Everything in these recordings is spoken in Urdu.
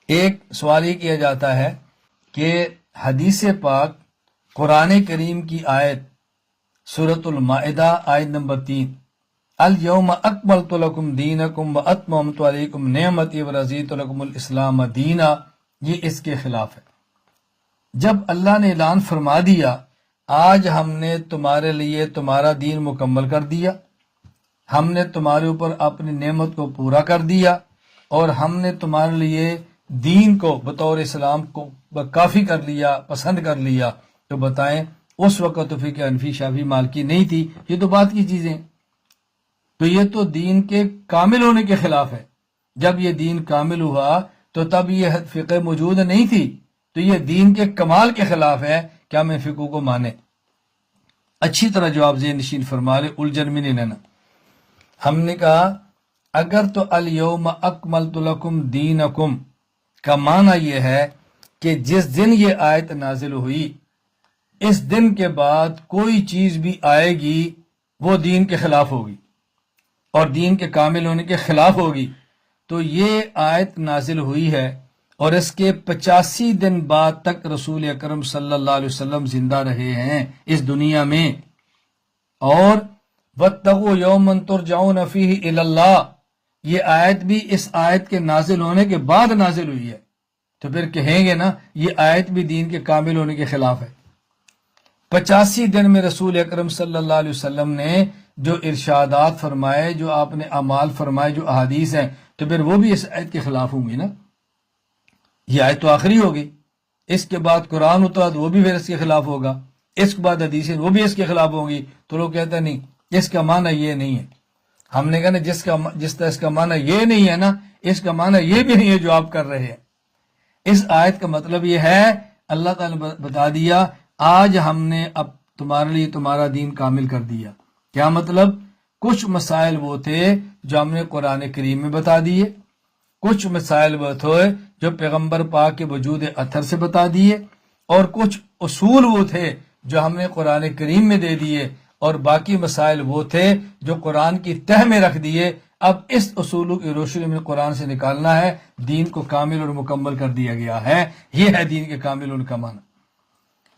ایک سوال یہ کیا جاتا ہے کہ حدیث پاک قرآن کریم کی آیت سورۃ المائدہ آیت نمبر 3 الیوم اکملت لکم دینکم واتممت علیکم نعمتی ورضیت لکم الاسلام دینا، یہ اس کے خلاف ہے۔ جب اللہ نے اعلان فرما دیا آج ہم نے تمہارے لیے تمہارا دین مکمل کر دیا، ہم نے تمہارے اوپر اپنی نعمت کو پورا کر دیا اور ہم نے تمہارے لیے دین کو بطور اسلام کو کافی کر لیا، پسند کر لیا، تو بتائیں اس وقت تو فقہ حنفی شافعی مالکی نہیں تھی، یہ تو بات کی چیزیں، تو یہ تو دین کے کامل ہونے کے خلاف ہے۔ جب یہ دین کامل ہوا تو تب یہ فقہ موجود نہیں تھی، تو یہ دین کے کمال کے خلاف ہے، کیا میں فقہ کو مانے؟ اچھی طرح جواب ذہن نشین فرما لے، الجھن میں نہیں لینا۔ ہم نے کہا اگر تو الیوم اکملت لکم دینکم کا معنی یہ ہے کہ جس دن یہ آیت نازل ہوئی اس دن کے بعد کوئی چیز بھی آئے گی وہ دین کے خلاف ہوگی اور دین کے کامل ہونے کے خلاف ہوگی، تو یہ آیت نازل ہوئی ہے اور اس کے 85 دن بعد تک رسول اکرم صلی اللہ علیہ وسلم زندہ رہے ہیں اس دنیا میں، اور وَاتَّقُوا يَوْمًا تُرْجَعُونَ فِيهِ إِلَى اللَّهِ، یہ آیت بھی اس آیت کے نازل ہونے کے بعد نازل ہوئی ہے، تو پھر کہیں گے نا یہ آیت بھی دین کے کامل ہونے کے خلاف ہے۔ 85 دن میں رسول اکرم صلی اللہ علیہ وسلم نے جو ارشادات فرمائے، جو آپ نے اعمال فرمائے، جو احادیث ہیں، تو پھر وہ بھی اس آیت کے خلاف ہوں گی نا، یہ آیت تو آخری ہوگی، اس کے بعد قرآن اترا تو وہ بھی پھر اس کے خلاف ہوگا، اس کے بعد حدیثیں وہ بھی اس کے خلاف ہوں گی، تو لوگ کہتے ہیں نہیں اس کا معنی یہ نہیں ہے۔ ہم نے کہا نا جس طرح اس کا معنی یہ نہیں ہے نا، اس کا معنی یہ بھی نہیں ہے جو آپ کر رہے ہیں۔ اس آیت کا مطلب یہ ہے، اللہ تعالیٰ نے بتا دیا آج ہم نے اب تمہارے لیے تمہارا دین کامل کر دیا۔ کیا مطلب؟ کچھ مسائل وہ تھے جو ہم نے قرآن کریم میں بتا دیے، کچھ مسائل وہ تھے جو پیغمبر پاک کے وجود اثر سے بتا دیے، اور کچھ اصول وہ تھے جو ہم نے قرآن کریم میں دے دیے، اور باقی مسائل وہ تھے جو قرآن کی تہ میں رکھ دیے۔ اب اس اصولوں کی روشنی میں قرآن سے نکالنا ہے، دین کو کامل اور مکمل کر دیا گیا ہے، یہ ہے دین کے کامل ہونے کا معنی۔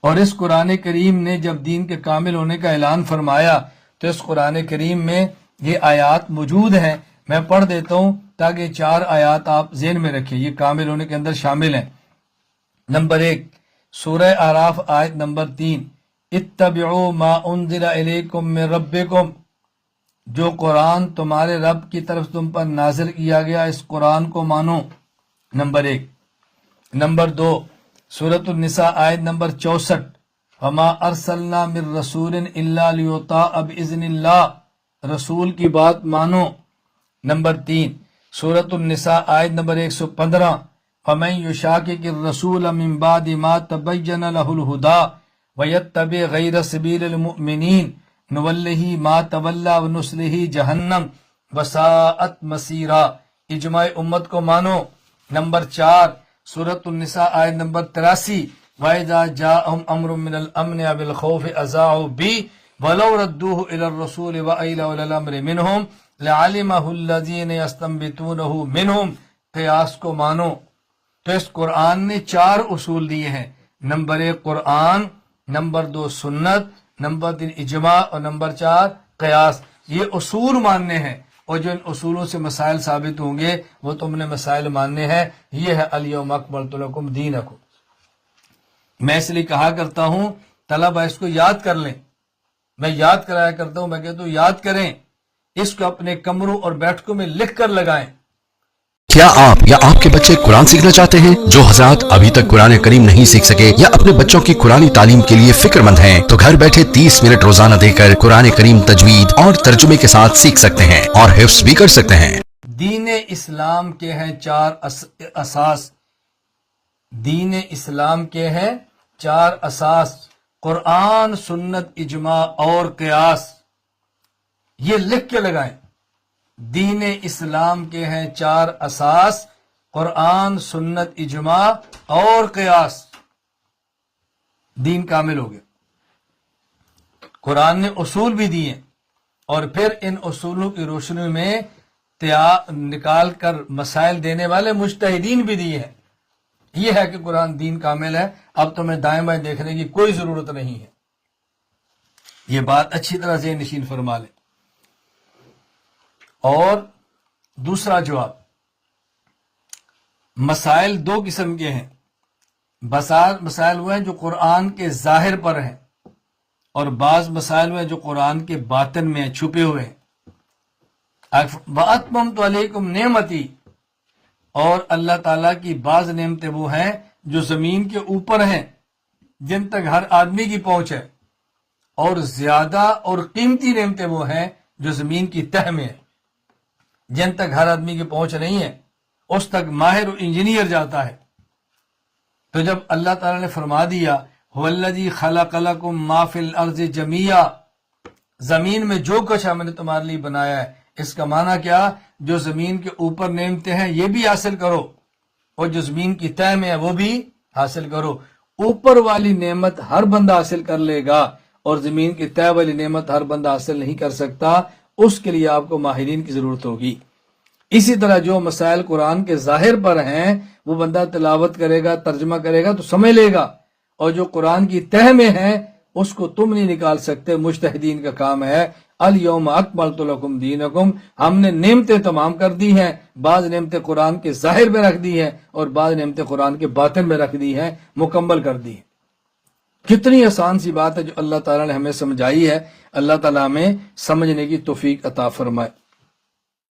اور اس قرآن کریم نے جب دین کے کامل ہونے کا اعلان فرمایا تو اس قرآن کریم میں یہ آیات موجود ہیں، میں پڑھ دیتا ہوں تاکہ 4 آیات آپ ذہن میں رکھیں، یہ کامل ہونے کے اندر شامل ہیں۔ نمبر 1 سورہ اعراف آیت نمبر 3 اتبعوا ما انزل الیکم من ربکم، جو قرآن تمہارے رب کی طرف تم پر نازل کیا گیا اس قرآن کو مانو، نمبر 1۔ نمبر 2 سورۃ النساء آیت نمبر 64 وما ارسلنا من رسول الا لیطاع باذن اللہ، رسول کی بات مانو، نمبر 3 سورۃ النساء آیت نمبر 115 فمن یشاقق الرسول من بعد ما تبین له الہدی ویتبع غیر سبیل المؤمنین نولہ ما تولی ونصلہ جہنم وساءت مصیرا، اجماع امت کو مانو، نمبر 4 سورۃ النساء آیت نمبر 83 وَإِذَا جَاءَهُمْ أَمْرٌ مِّنَ الْأَمْنِ أَوِ الْخَوْفِ أَذَاعُوا بِهِ وَلَوْ رَدُّوهُ إِلَى الرَّسُولِ وَإِلَى أُولِي الْأَمْرِ مِنْهُمْ لَعَلِمَهُ الَّذِينَ يَسْتَنبِطُونَهُ مِنْهُمْ، قیاس کو مانو۔ تو اس قرآن نے 4 اصول دیے ہیں، نمبر 1 قرآن، نمبر 2 سنت، نمبر 3 اجماع، اور نمبر 4 قیاس۔ یہ اصول ماننے ہیں، اور جو ان اصولوں سے مسائل ثابت ہوں گے وہ تم نے مسائل ماننے ہیں۔ یہ ہے الیوم اکملت لکم دینکم۔ میں اس لیے کہا کرتا ہوں طلبہ اس کو یاد کر لیں، میں یاد کرایا کرتا ہوں، میں کہتا ہوں یاد کریں، اس کو اپنے کمروں اور بیٹھکوں میں لکھ کر لگائیں۔ کیا آپ یا آپ کے بچے قرآن سیکھنا چاہتے ہیں؟ جو حضرات ابھی تک قرآن کریم نہیں سیکھ سکے یا اپنے بچوں کی قرآنی تعلیم کے لیے فکر مند ہیں تو گھر بیٹھے 30 منٹ روزانہ دے کر قرآن کریم تجوید اور ترجمے کے ساتھ سیکھ سکتے ہیں اور حفظ بھی کر سکتے ہیں۔ دین اسلام کے ہیں 4 اساس، دین اسلام کے ہیں 4 اساس، قرآن، سنت، اجماع اور قیاس، یہ لکھ کے لگائیں۔ دین اسلام کے ہیں 4 اساس، قرآن، سنت، اجماع اور قیاس، دین کامل ہو گیا۔ قرآن نے اصول بھی دیے اور پھر ان اصولوں کی روشنی میں نکال کر مسائل دینے والے مجتہدین بھی دیے ہیں۔ یہ ہے کہ قرآن دین کامل ہے، اب تمہیں دائیں بائیں دیکھنے کی کوئی ضرورت نہیں ہے۔ یہ بات اچھی طرح ذہن نشین فرما لیں۔ اور دوسرا جواب، مسائل دو قسم کے ہیں۔ مسائل وہ ہیں جو قرآن کے ظاہر پر ہیں، اور بعض مسائل وہ ہیں جو قرآن کے باطن میں ہیں، چھپے ہوئے ہیں۔ وَأَتْمَمْتُ عَلَيْكُمْ نِعْمَتِي، اور اللہ تعالیٰ کی بعض نعمتیں وہ ہیں جو زمین کے اوپر ہیں، جن تک ہر آدمی کی پہنچ ہے، اور زیادہ اور قیمتی نعمتیں وہ ہیں جو زمین کی تہ میں ہیں، جن تک ہر آدمی کی پہنچ نہیں ہے، اس تک ماہر و انجینئر جاتا ہے۔ تو جب اللہ تعالیٰ نے فرما دیا هو الذی خلق لکم ما فی الارض جمیعا، زمین میں جو کچھ ہم نے تمہارے لیے بنایا ہے، اس کا معنی کیا؟ جو زمین کے اوپر نعمتیں ہیں یہ بھی حاصل کرو، اور جو زمین کی تہ میں ہے وہ بھی حاصل کرو۔ اوپر والی نعمت ہر بندہ حاصل کر لے گا، اور زمین کی تہ والی نعمت ہر بندہ حاصل نہیں کر سکتا، اس کے لیے آپ کو ماہرین کی ضرورت ہوگی۔ اسی طرح جو مسائل قرآن کے ظاہر پر ہیں وہ بندہ تلاوت کرے گا، ترجمہ کرے گا تو سمجھ لے گا، اور جو قرآن کی تہ میں ہیں اس کو تم نہیں نکال سکتے، مجتہدین کا کام ہے۔ الیوم اکملت لکم دینکم، ہم نے نعمتیں تمام کر دی ہیں، بعض نعمتیں قرآن کے ظاہر میں رکھ دی ہیں اور بعض نعمتیں قرآن کے باطن میں رکھ دی ہیں، مکمل کر دی ہیں۔ کتنی آسان سی بات ہے جو اللہ تعالیٰ نے ہمیں سمجھائی ہے۔ اللہ تعالیٰ ہمیں سمجھنے کی توفیق عطا فرمائے۔